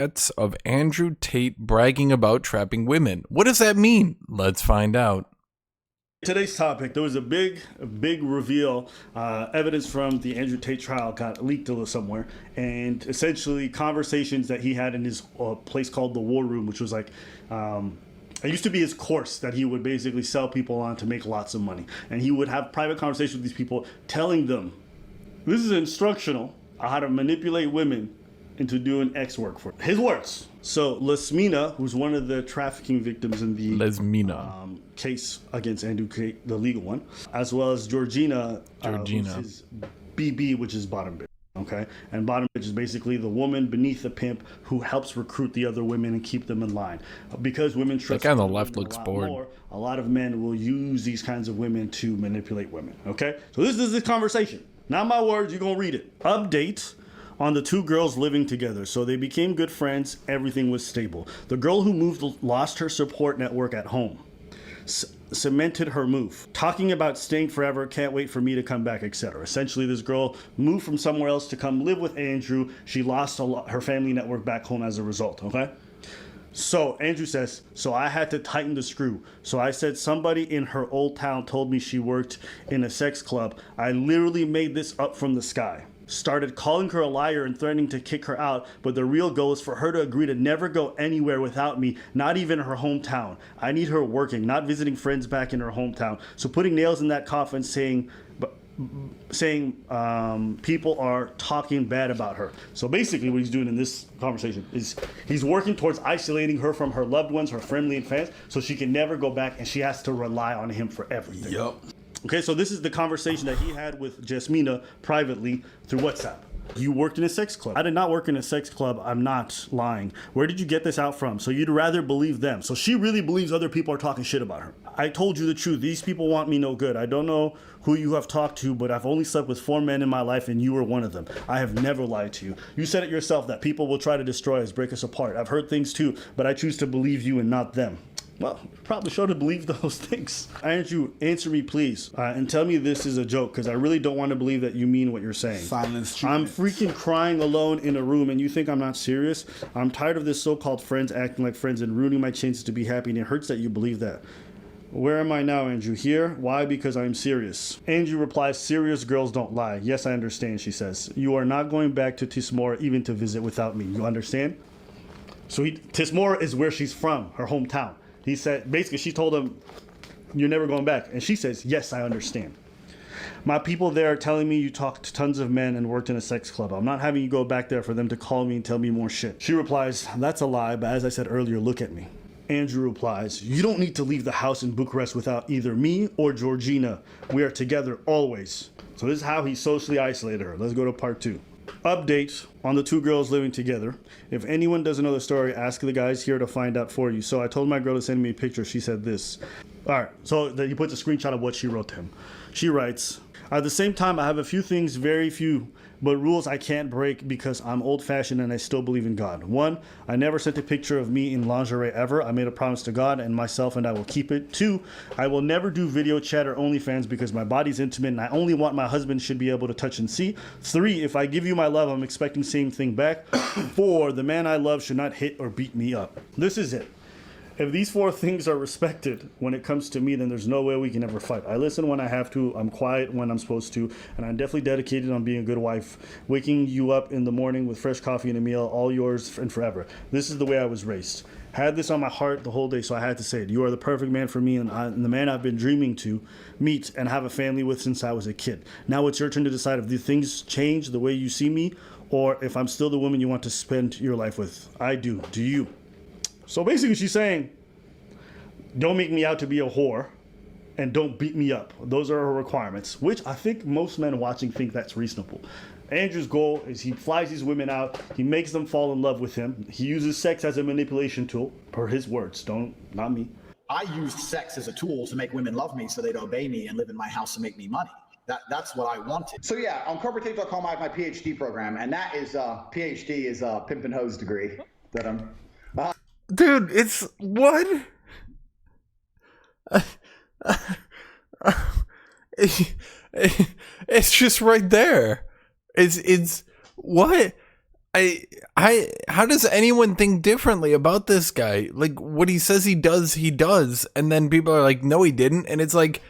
Of Andrew Tate bragging about trapping women. What does that mean? Let's find out. Today's topic, there was a big reveal. Evidence from the Andrew Tate trial got leaked somewhere, and essentially conversations that he had in his place called the War Room, which was like, it used to be his course that he would basically sell people on to make lots of money. And he would have private conversations with these people, telling them, this is instructional on how to manipulate women into doing X work for his words. So Lesmina, who's one of the trafficking victims in the case against Andrew Tate, the legal one, as well as Georgina. Who's his BB, which is bottom bitch. Okay, and bottom bitch is basically the woman beneath the pimp who helps recruit the other women and keep them in line. Because women trust. That guy on the left looks bored. More, a lot of men will use these kinds of women to manipulate women. Okay, so this is the conversation. Not my words. You're gonna read it. Update on the two girls living together. So they became good friends. Everything was stable. The girl who moved lost her support network at home. Cemented her move. Talking about staying forever, can't wait for me to come back, etc. Essentially, this girl moved from somewhere else to come live with Andrew. She lost her family network back home as a result, okay? So Andrew says, so I had to tighten the screw. So I said somebody in her old town told me she worked in a sex club. I literally made this up from the sky. Started calling her a liar and threatening to kick her out, but the real goal is for her to agree to never go anywhere without me, not even her hometown. I need her working, not visiting friends back in her hometown. So putting nails in that coffin, saying people are talking bad about her. So basically what he's doing in this conversation is he's working towards isolating her from her loved ones, her family and fans, so she can never go back and she has to rely on him for everything. Yep. Okay, so this is the conversation that he had with Jasmina privately through WhatsApp. You worked in a sex club. I did not work in a sex club. I'm not lying. Where did you get this out from? So you'd rather believe them. So she really believes other people are talking shit about her. I told you the truth. These people want me no good. I don't know who you have talked to, but I've only slept with 4 men in my life and you were one of them. I have never lied to you. You said it yourself that people will try to destroy us, break us apart. I've heard things too, but I choose to believe you and not them. Well, probably sure to believe those things. Andrew, answer me, please, and tell me this is a joke, because I really don't want to believe that you mean what you're saying. Silence treatment. I'm freaking crying alone in a room, and you think I'm not serious? I'm tired of this so-called friends acting like friends and ruining my chances to be happy, and it hurts that you believe that. Where am I now, Andrew? Here? Why? Because I'm serious. Andrew replies, serious girls don't lie. Yes, I understand, she says. You are not going back to Tismore even to visit without me. You understand? So Tismore is where she's from, her hometown. He said, basically, she told him, you're never going back. And she says, yes, I understand. My people there are telling me you talked to tons of men and worked in a sex club. I'm not having you go back there for them to call me and tell me more shit. She replies, that's a lie, but as I said earlier, look at me. Andrew replies, you don't need to leave the house in Bucharest without either me or Georgina. We are together always. So this is how he socially isolated her. Let's go to part 2. Update on the two girls living together. If anyone doesn't know the story, ask the guys here to find out for you. So I told my girl to send me a picture. She said this. All right, so he puts a screenshot of what she wrote to him. She writes, at the same time, I have a few things, very few, but rules I can't break because I'm old-fashioned and I still believe in God. 1, I never sent a picture of me in lingerie ever. I made a promise to God and myself and I will keep it. 2, I will never do video chat or OnlyFans because my body's intimate and I only want my husband should be able to touch and see. 3, if I give you my love, I'm expecting same thing back. 4, the man I love should not hit or beat me up. This is it. If these 4 things are respected when it comes to me, then there's no way we can ever fight. I listen when I have to, I'm quiet when I'm supposed to, and I'm definitely dedicated on being a good wife, waking you up in the morning with fresh coffee and a meal, all yours and forever. This is the way I was raised. Had this on my heart the whole day, so I had to say it. You are the perfect man for me and the man I've been dreaming to meet and have a family with since I was a kid. Now it's your turn to decide if the things change the way you see me or if I'm still the woman you want to spend your life with. I do. Do you? So basically she's saying, don't make me out to be a whore and don't beat me up. Those are her requirements, which I think most men watching think that's reasonable. Andrew's goal is he flies these women out. He makes them fall in love with him. He uses sex as a manipulation tool, per his words. Not me. I used sex as a tool to make women love me so they'd obey me and live in my house and make me money. That's what I wanted. So yeah, on corporatate.com I have my PhD program, and that is PhD is a pimp and hose degree that I'm Dude, it's what? It's just right there. It's what? How does anyone think differently about this guy? Like, what he says he does, and then people are like, no, he didn't, and it's like,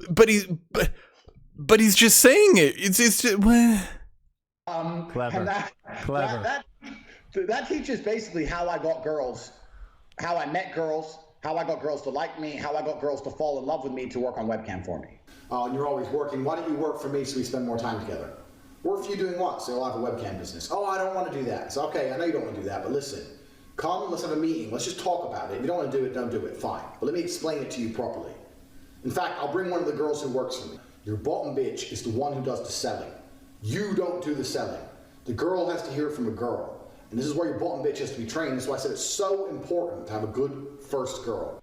but he's just saying it. It's just, Clever. That teaches basically how I got girls, how I met girls, how I got girls to like me, how I got girls to fall in love with me to work on webcam for me. And you're always working. Why don't you work for me so we spend more time together? Work for you doing what? So you'll have a webcam business. Oh, I don't want to do that. So, okay, I know you don't want to do that, but listen. Come, let's have a meeting. Let's just talk about it. If you don't want to do it, don't do it. Fine. But let me explain it to you properly. In fact, I'll bring one of the girls who works for me. Your bottom bitch is the one who does the selling. You don't do the selling. The girl has to hear it from a girl. And this is where your bottom bitch has to be trained. That's why I said it's so important to have a good first girl.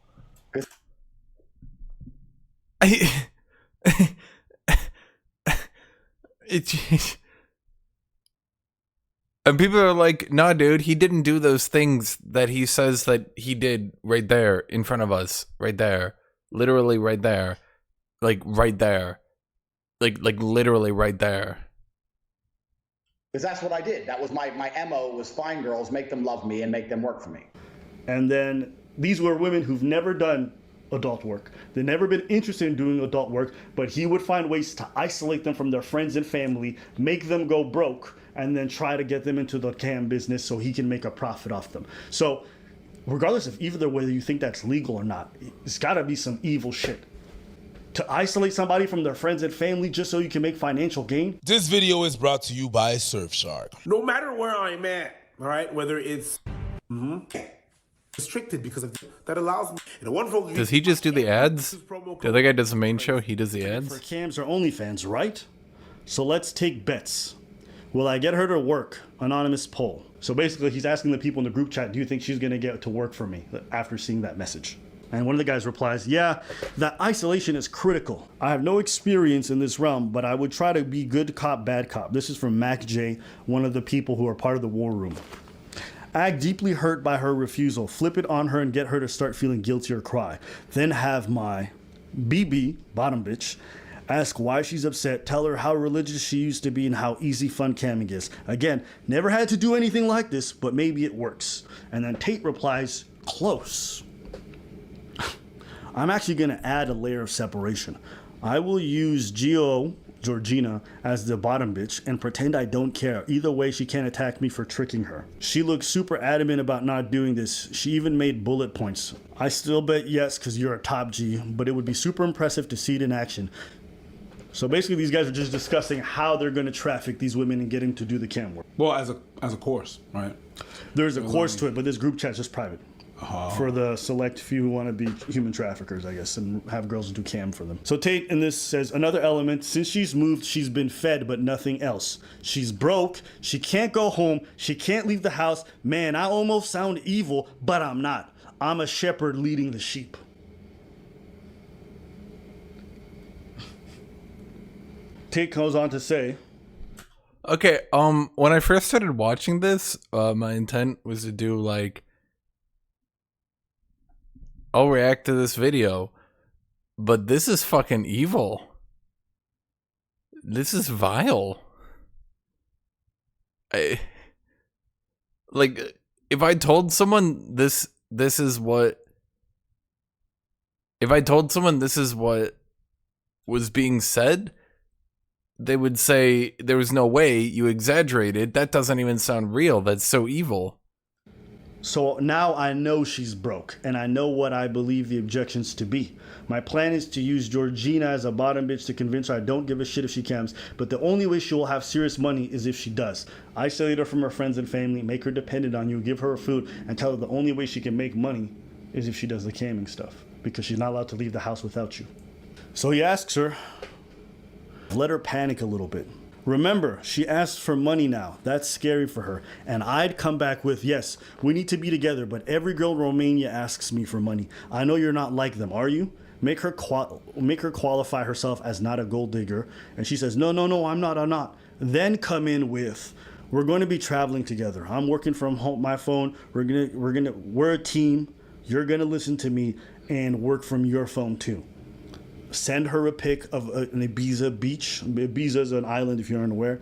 And people are like, nah, dude, he didn't do those things that he says that he did right there in front of us, right there, literally right there, like right there, like literally right there. Because that's what I did. That was my MO, was find girls, make them love me, and make them work for me. And then these were women who've never done adult work. They've never been interested in doing adult work, but he would find ways to isolate them from their friends and family, make them go broke, and then try to get them into the cam business so he can make a profit off them. So regardless of either whether you think that's legal or not, it's got to be some evil shit. To isolate somebody from their friends and family just so you can make financial gain? This video is brought to you by Surfshark. No matter where I'm at, all right, whether it's restricted because of that allows me. And a wonderful Does he just do the ads? The other guy does the main show, he does the For ads? cams or OnlyFans, right? So let's take bets. Will I get her to work? Anonymous poll. So basically he's asking the people in the group chat, do you think she's gonna get to work for me after seeing that message? And one of the guys replies, yeah, that isolation is critical. I have no experience in this realm, but I would try to be good cop, bad cop. This is from Mac J, one of the people who are part of the war room. Act deeply hurt by her refusal. Flip it on her and get her to start feeling guilty or cry. Then have my BB, bottom bitch, ask why she's upset. Tell her how religious she used to be and how easy fun camming is. Again, never had to do anything like this, but maybe it works. And then Tate replies, close. I'm actually going to add a layer of separation. I will use Georgina as the bottom bitch and pretend I don't care. Either way, she can't attack me for tricking her. She looks super adamant about not doing this. She even made bullet points. I still bet yes because you're a top G, but it would be super impressive to see it in action. So basically these guys are just discussing how they're going to traffic these women and get them to do the cam work. well as a course, right? There's a course to it, but this group chat's just private. For the select few who want to be human traffickers, I guess, and have girls do cam for them. So Tate in this says, another element, since she's moved, she's been fed, but nothing else. She's broke, she can't go home, she can't leave the house. Man, I almost sound evil, but I'm not. I'm a shepherd leading the sheep. Tate goes on to say, Okay, when I first started watching this, my intent was to do like, I'll react to this video, but this is fucking evil. This is vile. Like, if I told someone this is what was being said, they would say there was no way, you exaggerated. That doesn't even sound real. That's so evil. so now I know she's broke, and I know what I believe the objections to be. My plan is to use Georgina as a bottom bitch to convince her I don't give a shit if she cams, but the only way she will have serious money is if she does. Isolate her from her friends and family, make her dependent on you, give her food, and tell her the only way she can make money is if she does the camming stuff, because she's not allowed to leave the house without you. So he asks her, let her panic a little bit. Remember, she asks for money now. That's scary for her. And I'd come back with, yes, we need to be together, but every girl in Romania asks me for money. I know you're not like them, are you? Make her qualify herself as not a gold digger. And she says, no, I'm not. Then come in with, we're going to be traveling together. I'm working from home, my phone. We're a team. You're going to listen to me and work from your phone too. Send her a pic of an Ibiza beach. Ibiza is an island, if you're unaware.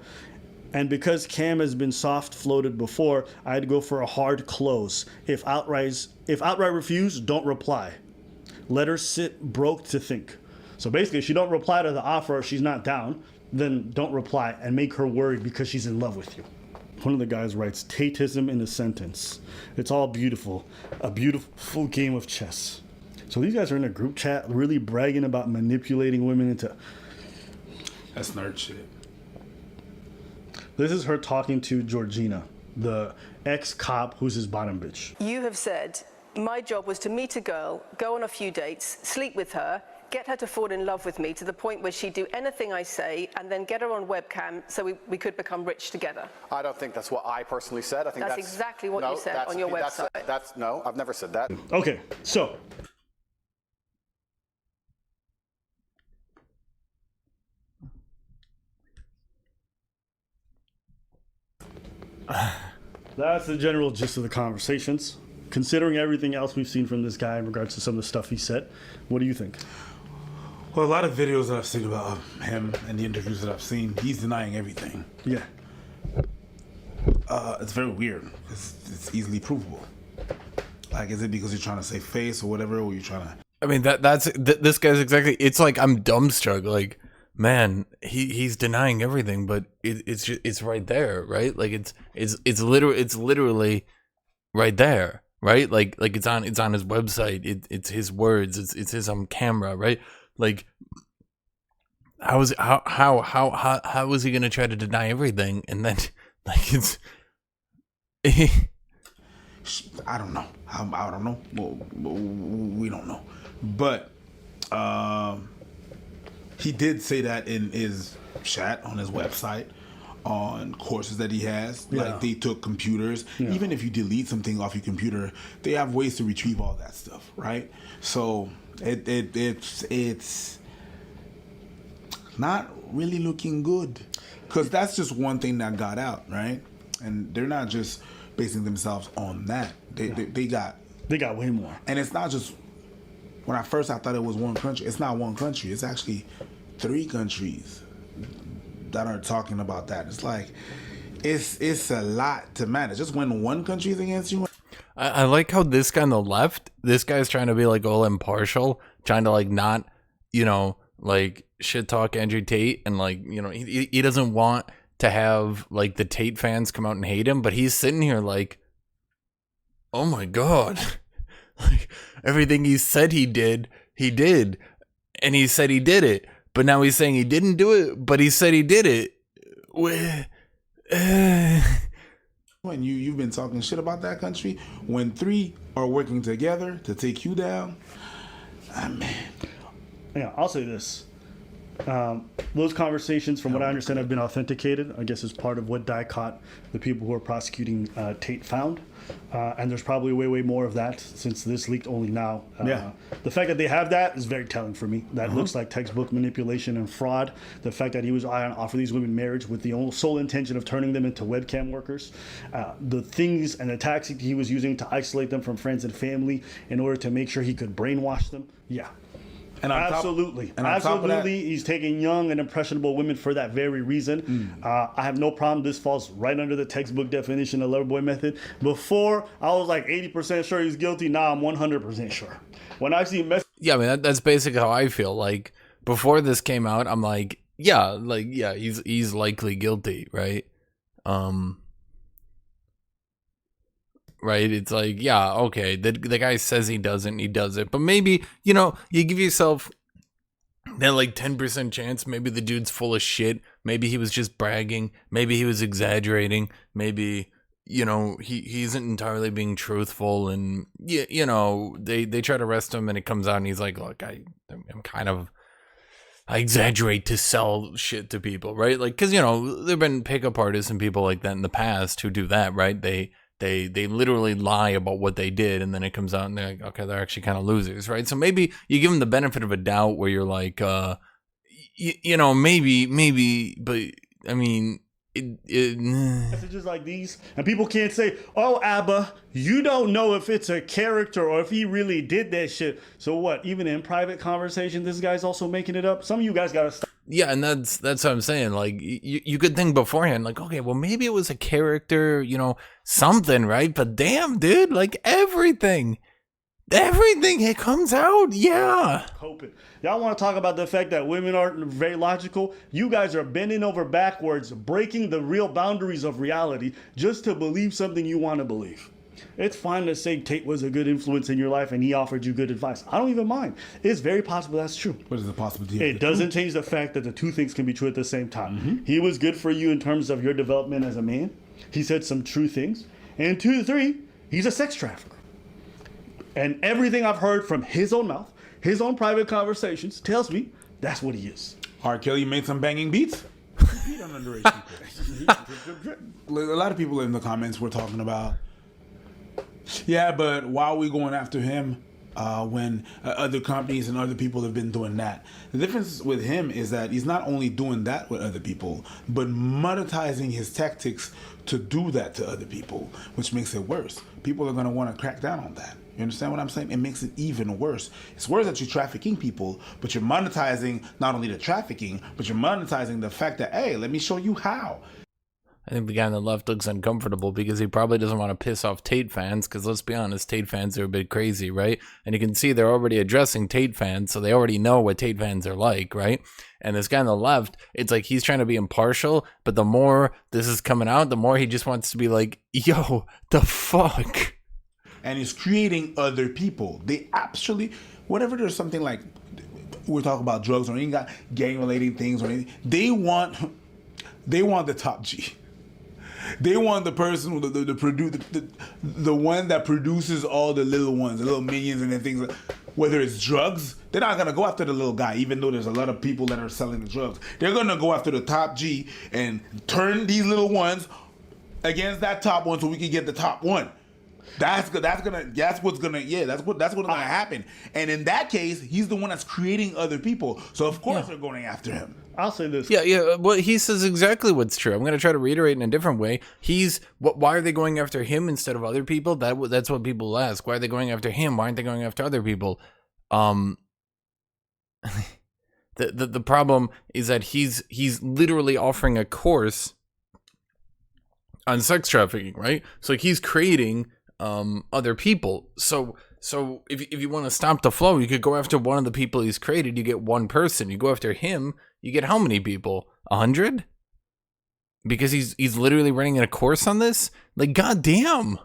And because Cam has been soft floated before, I'd go for a hard close. If outright refuse, don't reply. Let her sit broke to think. So basically, if she don't reply to the offer or she's not down, then don't reply and make her worried because she's in love with you. One of the guys writes, Tateism in a sentence. It's all beautiful. A beautiful game of chess. So these guys are in a group chat really bragging about manipulating women into... That's nerd shit. This is her talking to Georgina, the ex-cop who's his bottom bitch. You have said, my job was to meet a girl, go on a few dates, sleep with her, get her to fall in love with me to the point where she'd do anything I say, and then get her on webcam so we could become rich together. I don't think that's what I personally said. I think that's exactly what you said on your website. No, I've never said that. Okay, so... That's the general gist of the conversations. Considering everything else we've seen from this guy in regards to some of the stuff he said, what do you think? Well, a lot of videos that I've seen about him and the interviews that I've seen, he's denying everything. Yeah. It's very weird because it's easily provable. Like, is it because you're trying to save face or whatever, or you're trying to... I mean, this guy's exactly... It's like I'm dumbstruck. Like, man, he's denying everything, but it's right there, right? Like it's literally right there, right? Like it's on his website. It's his words. It's his on camera, right? Like how is he gonna try to deny everything and then like it's I don't know. I don't know. Well, we don't know, but he did say that in his chat on his website, on courses that he has. Yeah. Like, they took computers. Yeah. Even if you delete something off your computer, they have ways to retrieve all that stuff, right? So it's not really looking good, because that's just one thing that got out, right? And they're not just basing themselves on that. They got way more. And it's not just... When I thought it was one country. It's not one country. It's actually 3 countries that are talking about that. It's like, it's a lot to manage. Just when one country is against you. I like how this guy on the left, this guy's trying to be like all impartial, trying to like not, like shit talk Andrew Tate, and like, he doesn't want to have like the Tate fans come out and hate him, but he's sitting here like, oh my God. Like, everything he said he did, and he said he did it, but now he's saying he didn't do it, but he said he did it. When you've been talking shit about that country, when 3 are working together to take you down, man. Yeah, I'll say this. Those conversations, from what I understand, have been authenticated, I guess, as part of what caught the people who are prosecuting Tate found. And there's probably way more of that since this leaked only now. The fact that they have that is very telling for me. That looks like textbook manipulation and fraud. The fact that he was on offer these women marriage with the sole intention of turning them into webcam workers. The things and the tactics he was using to isolate them from friends and family in order to make sure he could brainwash them. Yeah. And absolutely, he's taking young and impressionable women for that very reason. I have no problem. This falls right under the textbook definition of Loverboy method. Before, I was like 80% sure he's guilty. Now I'm 100% sure. When I see yeah, I mean that's basically how I feel. Like before this came out, I'm like, he's likely guilty, right? Right, it's like, yeah, okay, the guy says he doesn't, he does it, but maybe, you give yourself that like 10% chance. Maybe the dude's full of shit, maybe he was just bragging, maybe he was exaggerating, maybe, he isn't entirely being truthful, and they try to arrest him and it comes out and he's like, look, I exaggerate to sell shit to people, right? Like, because there've been pickup artists and people like that in the past who do that, right? They literally lie about what they did, and then it comes out and they're like, okay, they're actually kind of losers, right? So maybe you give them the benefit of a doubt where you're like, maybe, but I mean, messages like these, and people can't say, oh, Abba, you don't know if it's a character or if he really did that shit. So what? Even in private conversation, this guy's also making it up. Some of you guys gotta stop. Yeah, and that's what I'm saying. Like, you could think beforehand, like, okay, well, maybe it was a character, you know, something, right? But damn, dude, like everything it comes out, yeah. Hoping. Y'all want to talk about the fact that women aren't very logical? You guys are bending over backwards, breaking the real boundaries of reality just to believe something you want to believe. It's fine to say Tate was a good influence in your life and he offered you good advice. I don't even mind. It's very possible that's true. What is the possibility? It doesn't change the fact that the two things can be true at the same time. Mm-hmm. He was good for you in terms of your development as a man. He said some true things. And 2 to 3, he's a sex trafficker. And everything I've heard from his own mouth, his own private conversations, tells me that's what he is. R. Kelly made some banging beats. He beat on underage people. A lot of people in the comments were talking about, yeah, but why are we going after him when other companies and other people have been doing that? The difference with him is that he's not only doing that with other people, but monetizing his tactics to do that to other people, which makes it worse. People are going to want to crack down on that. You understand what I'm saying? It makes it even worse. It's worse that you're trafficking people, but you're monetizing not only the trafficking, but you're monetizing the fact that, hey, let me show you how. I think the guy on the left looks uncomfortable because he probably doesn't want to piss off Tate fans, because let's be honest, Tate fans are a bit crazy, right? And you can see they're already addressing Tate fans, so they already know what Tate fans are like, right? And this guy on the left, it's like he's trying to be impartial, but the more this is coming out, the more he just wants to be like, yo, the fuck? And he's creating other people. They actually, whatever there's something like, we're talking about drugs or any gang-related things or anything, they want the top G. They want the person, the one that produces all the little ones, the little minions and the things. Whether it's drugs, they're not gonna go after the little guy, even though there's a lot of people that are selling the drugs. They're gonna go after the top G and turn these little ones against that top one so we can get the top one. That's what's gonna happen. And in that case, he's the one that's creating other people. So of course they're going after him. I'll say this. Yeah. Well, he says exactly what's true. I'm going to try to reiterate in a different way. Why are they going after him instead of other people? That's what people ask. Why are they going after him? Why aren't they going after other people? The problem is that he's literally offering a course on sex trafficking, right? So he's creating other people. So if you want to stop the flow, you could go after one of the people he's created. You get one person. You go after him, you get how many people? 100? Because he's literally running a course on this? Like, goddamn,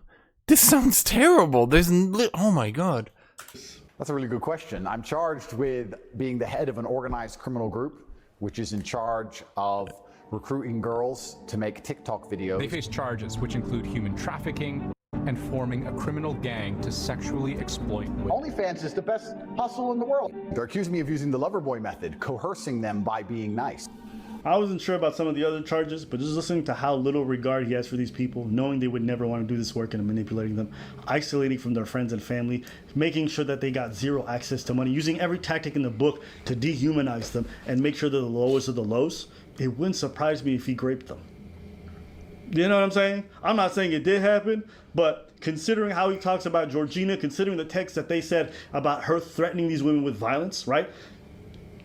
this sounds terrible. Oh my god. That's a really good question. I'm charged with being the head of an organized criminal group, which is in charge of recruiting girls to make TikTok videos. They face charges which include human trafficking and forming a criminal gang to sexually exploit women. OnlyFans is the best hustle in the world. They're accusing me of using the lover boy method, coercing them by being nice. I wasn't sure about some of the other charges, but just listening to how little regard he has for these people, knowing they would never want to do this work and manipulating them, isolating from their friends and family, making sure that they got zero access to money, using every tactic in the book to dehumanize them and make sure they're the lowest of the lows, it wouldn't surprise me if he raped them. You know what I'm saying? I'm not saying it did happen, but considering how he talks about Georgina, considering the text that they said about her threatening these women with violence, right?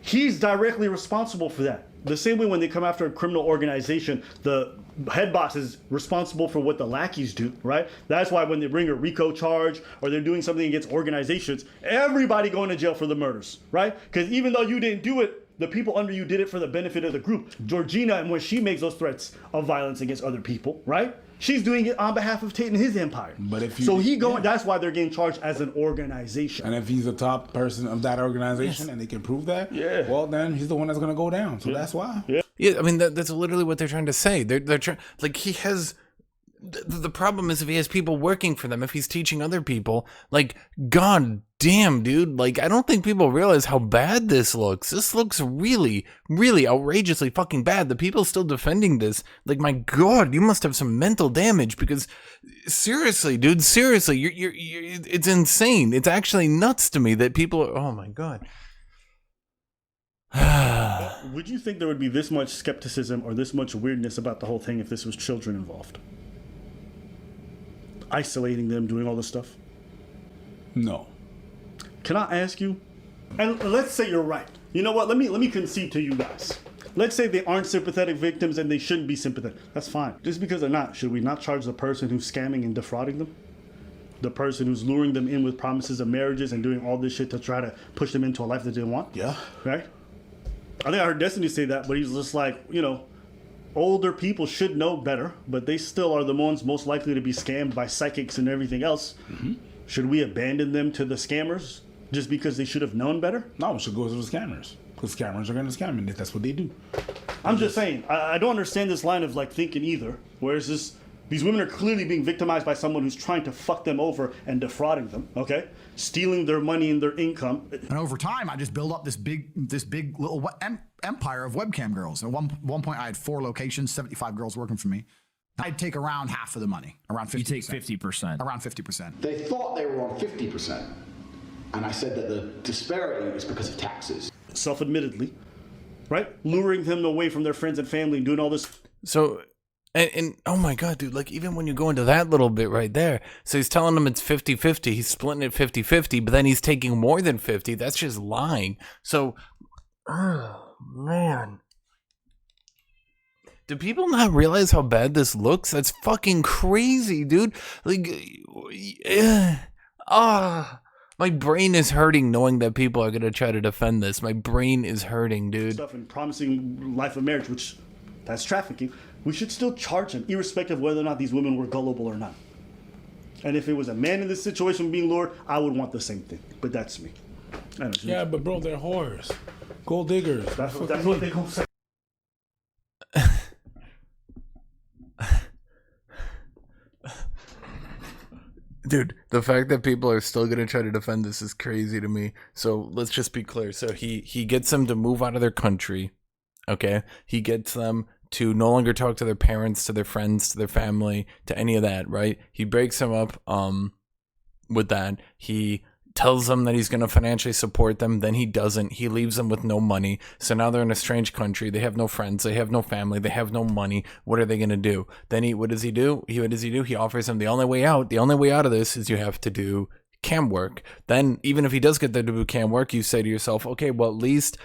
He's directly responsible for that. The same way when they come after a criminal organization, the head boss is responsible for what the lackeys do, right? That's why when they bring a RICO charge or they're doing something against organizations, everybody going to jail for the murders, right? Because even though you didn't do it, the people under you did it for the benefit of the group. Georgina, and when she makes those threats of violence against other people, right? She's doing it on behalf of Tate and his empire. But if you, so that's why they're getting charged as an organization. And if he's a top person of that organization and they can prove that, well, then he's the one that's going to go down. So that's why. Yeah, I mean, that's literally what they're trying to say. They're trying, like, he has... The problem is if he has people working for them, if he's teaching other people, like, god damn, dude, like, I don't think people realize how bad this looks. This looks really, really outrageously fucking bad. The people still defending this, like, my god, you must have some mental damage, because seriously, dude, seriously, you're it's insane. It's actually nuts to me that people are, oh my god. Would you think there would be this much skepticism or this much weirdness about the whole thing if this was children involved? Isolating them, doing all this stuff? No. Can I ask you? And let's say you're right. You know what? Let me concede to you guys. let's say they aren't sympathetic victims and they shouldn't be sympathetic. That's fine. Just because they're not, should we not charge the person who's scamming and defrauding them? The person who's luring them in with promises of marriages and doing all this shit to try to push them into a life that they didn't want? Yeah. Right? I think I heard Destiny say that, but he's just like, you know, older people should know better, but they still are the ones most likely to be scammed by psychics and everything else. Mm-hmm. Should we abandon them to the scammers just because they should have known better? No, we should go to the scammers. Because scammers are going to scam, and that's what they do. I'm just saying, I don't understand this line of like thinking either. Whereas these women are clearly being victimized by someone who's trying to fuck them over and defrauding them, okay? Stealing their money and their income. And over time, I just built up this big little empire of webcam girls. At one point, I had 4 locations, 75 girls working for me. I'd take around half of the money, around 50%. You take 50%. Around 50%. They thought they were on 50%. And I said that the disparity is because of taxes. Self-admittedly, right? Luring them away from their friends and family and doing all this. So, and oh my God, dude, like even when you go into that little bit right there, so he's telling them it's 50-50, he's splitting it 50-50, but then he's taking more than 50. That's just lying. So, oh man. Do people not realize how bad this looks? That's fucking crazy, dude. Like, my brain is hurting knowing that people are going to try to defend this. My brain is hurting, dude. Stuff and promising life of marriage, which that's trafficking. We should still charge them, irrespective of whether or not these women were gullible or not. And if it was a man in this situation being lured, I would want the same thing. But that's me. Yeah, but bro, they're whores. Gold diggers. That's what they gonna say. Dude, the fact that people are still going to try to defend this is crazy to me. So let's just be clear. So he gets them to move out of their country. Okay. He gets them to no longer talk to their parents, to their friends, to their family, to any of that, right? He breaks them up with that. He tells them that he's going to financially support them. Then he doesn't. He leaves them with no money. So now they're in a strange country. They have no friends. They have no family. They have no money. What are they going to do? Then what does he do? He offers them the only way out. The only way out of this is you have to do cam work. Then even if he does get there to do cam work, you say to yourself, okay, well, at least,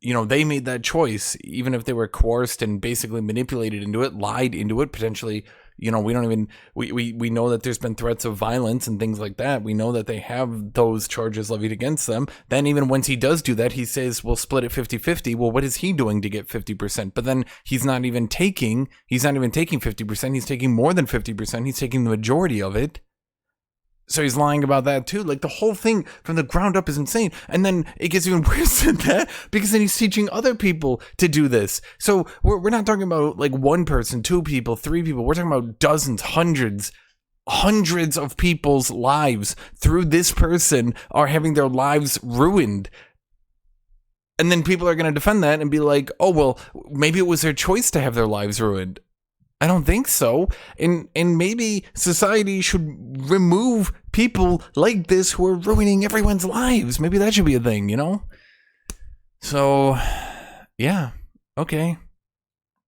you know, they made that choice, even if they were coerced and basically manipulated into it, lied into it, potentially. You know, we know that there's been threats of violence and things like that. We know that they have those charges levied against them. Then even once he does do that, he says, we'll split it 50-50. Well, what is he doing to get 50%? But then he's not even taking 50%. He's taking more than 50%. He's taking the majority of it. So he's lying about that too. Like the whole thing from the ground up is insane. And then it gets even worse than that because then he's teaching other people to do this. So we're not talking about like one person, 2 people, 3 people. We're talking about dozens, hundreds of people's lives through this person are having their lives ruined. And then people are going to defend that and be like, oh, well, maybe it was their choice to have their lives ruined. I don't think so. And maybe society should remove people like this who are ruining everyone's lives. Maybe that should be a thing, you know? So, yeah. Okay.